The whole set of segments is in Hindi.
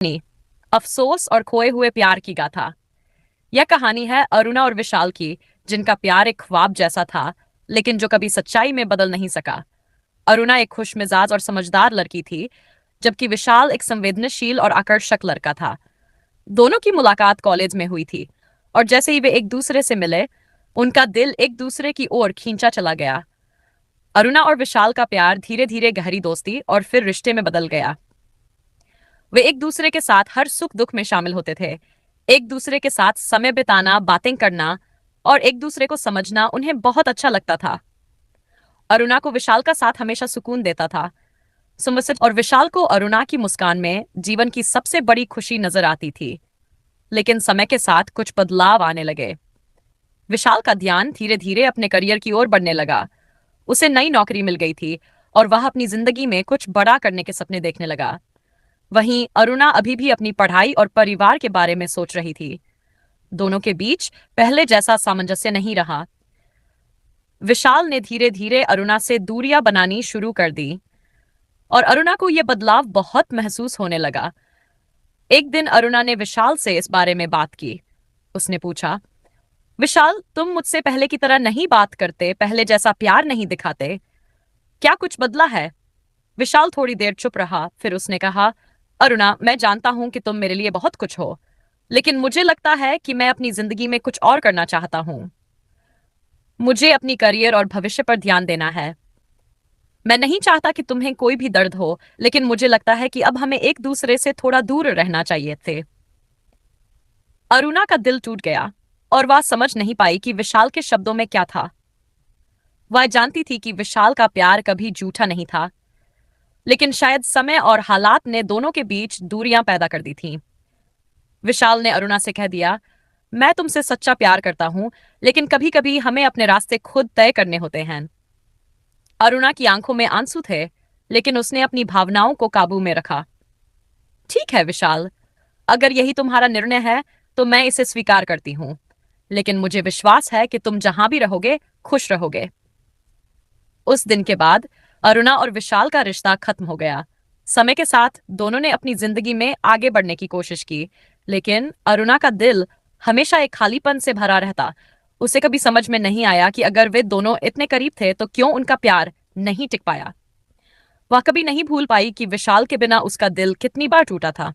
कहानी अफसोस और खोए हुए प्यार की गाथा। यह कहानी है अरुणा और विशाल की, जिनका प्यार एक ख्वाब जैसा था, लेकिन जो कभी सच्चाई में बदल नहीं सका। अरुणा एक खुशमिजाज और समझदार लड़की थी, जबकि विशाल एक संवेदनशील और आकर्षक लड़का था। दोनों की मुलाकात कॉलेज में हुई थी, और जैसे ही वे एक दूसरे से मिले, उनका दिल एक दूसरे की ओर खींचा चला गया। अरुणा और विशाल का प्यार धीरे धीरे गहरी दोस्ती और फिर रिश्ते में बदल गया। वे एक दूसरे के साथ हर सुख दुख में शामिल होते थे। एक दूसरे के साथ समय बिताना, बातें करना और एक दूसरे को समझना उन्हें बहुत अच्छा लगता था। अरुणा को विशाल का साथ हमेशा सुकून देता था। सुमित और विशाल को अरुणा की मुस्कान में जीवन की सबसे बड़ी खुशी नजर आती थी। लेकिन समय के साथ कुछ बदलाव आने लगे। विशाल का ध्यान धीरे धीरे अपने करियर की ओर बढ़ने लगा। उसे नई नौकरी मिल गई थी और वह अपनी जिंदगी में कुछ बड़ा करने के सपने देखने लगा। वहीं अरुणा अभी भी अपनी पढ़ाई और परिवार के बारे में सोच रही थी। दोनों के बीच पहले जैसा सामंजस्य नहीं रहा। विशाल ने धीरे धीरे अरुणा से दूरियां बनानी शुरू कर दी और अरुणा को यह बदलाव बहुत महसूस होने लगा। एक दिन अरुणा ने विशाल से इस बारे में बात की। उसने पूछा, विशाल, तुम मुझसे पहले की तरह नहीं बात करते, पहले जैसा प्यार नहीं दिखाते, क्या कुछ बदला है? विशाल थोड़ी देर चुप रहा, फिर उसने कहा, अरुणा, मैं जानता हूं कि तुम मेरे लिए बहुत कुछ हो, लेकिन मुझे लगता है कि मैं अपनी जिंदगी में कुछ और करना चाहता हूं। मुझे अपनी करियर और भविष्य पर ध्यान देना है। मैं नहीं चाहता कि तुम्हें कोई भी दर्द हो, लेकिन मुझे लगता है कि अब हमें एक दूसरे से थोड़ा दूर रहना चाहिए थे। अरुणा का दिल टूट गया और वह समझ नहीं पाई कि विशाल के शब्दों में क्या था। वह जानती थी कि विशाल का प्यार कभी झूठा नहीं था, लेकिन शायद समय और हालात ने दोनों के बीच दूरियां पैदा कर दी थीं। विशाल ने अरुणा से कह दिया, मैं तुमसे सच्चा प्यार करता हूं, लेकिन कभी कभी हमें अपने रास्ते खुद तय करने होते हैं। अरुणा की आंखों में आंसू थे, लेकिन उसने अपनी भावनाओं को काबू में रखा। ठीक है विशाल, अगर यही तुम्हारा निर्णय है तो मैं इसे स्वीकार करती हूँ, लेकिन मुझे विश्वास है कि तुम जहां भी रहोगे खुश रहोगे। उस दिन के बाद अरुणा और विशाल का रिश्ता खत्म हो गया। समय के साथ दोनों ने अपनी जिंदगी में आगे बढ़ने की कोशिश की, लेकिन अरुणा का दिल हमेशा एक खालीपन से भरा रहता। उसे कभी समझ में नहीं आया कि अगर वे दोनों इतने करीब थे तो क्यों उनका प्यार नहीं टिक पाया। वह कभी नहीं भूल पाई कि विशाल के बिना उसका दिल कितनी बार टूटा था।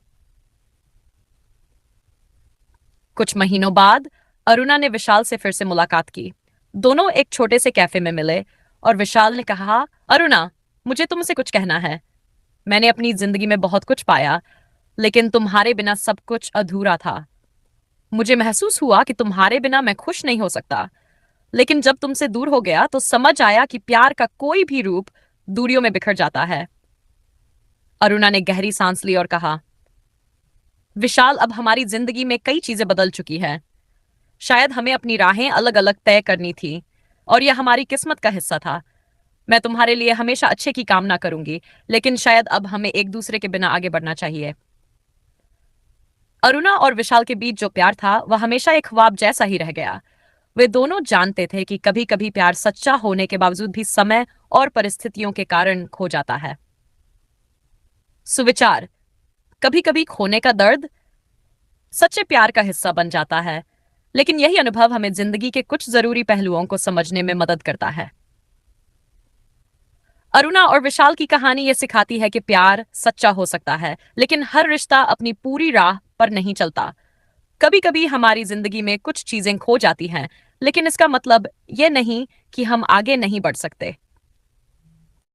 कुछ महीनों बाद अरुणा ने विशाल से फिर से मुलाकात की। दोनों एक छोटे से कैफे में मिले और विशाल ने कहा, अरुणा, मुझे तुमसे कुछ कहना है। मैंने अपनी जिंदगी में बहुत कुछ पाया, लेकिन तुम्हारे बिना सब कुछ अधूरा था। मुझे महसूस हुआ कि तुम्हारे बिना मैं खुश नहीं हो सकता, लेकिन जब तुमसे दूर हो गया तो समझ आया कि प्यार का कोई भी रूप दूरियों में बिखर जाता है। अरुणा ने गहरी सांस ली और कहा, विशाल, अब हमारी जिंदगी में कई चीजें बदल चुकी हैं। शायद हमें अपनी राहें अलग अलग तय करनी थी, और यह हमारी किस्मत का हिस्सा था। मैं तुम्हारे लिए हमेशा अच्छे की कामना करूंगी, लेकिन शायद अब हमें एक दूसरे के बिना आगे बढ़ना चाहिए। अरुणा और विशाल के बीच जो प्यार था वह हमेशा एक ख्वाब जैसा ही रह गया। वे दोनों जानते थे कि कभी कभी प्यार सच्चा होने के बावजूद भी समय और परिस्थितियों के कारण खो जाता है। सुविचार: कभी कभी खोने का दर्द सच्चे प्यार का हिस्सा बन जाता है, लेकिन यही अनुभव हमें जिंदगी के कुछ जरूरी पहलुओं को समझने में मदद करता है। अरुणा और विशाल की कहानी ये सिखाती है कि प्यार सच्चा हो सकता है, लेकिन हर रिश्ता अपनी पूरी राह पर नहीं चलता। कभी कभी हमारी जिंदगी में कुछ चीजें खो जाती हैं, लेकिन इसका मतलब ये नहीं कि हम आगे नहीं बढ़ सकते।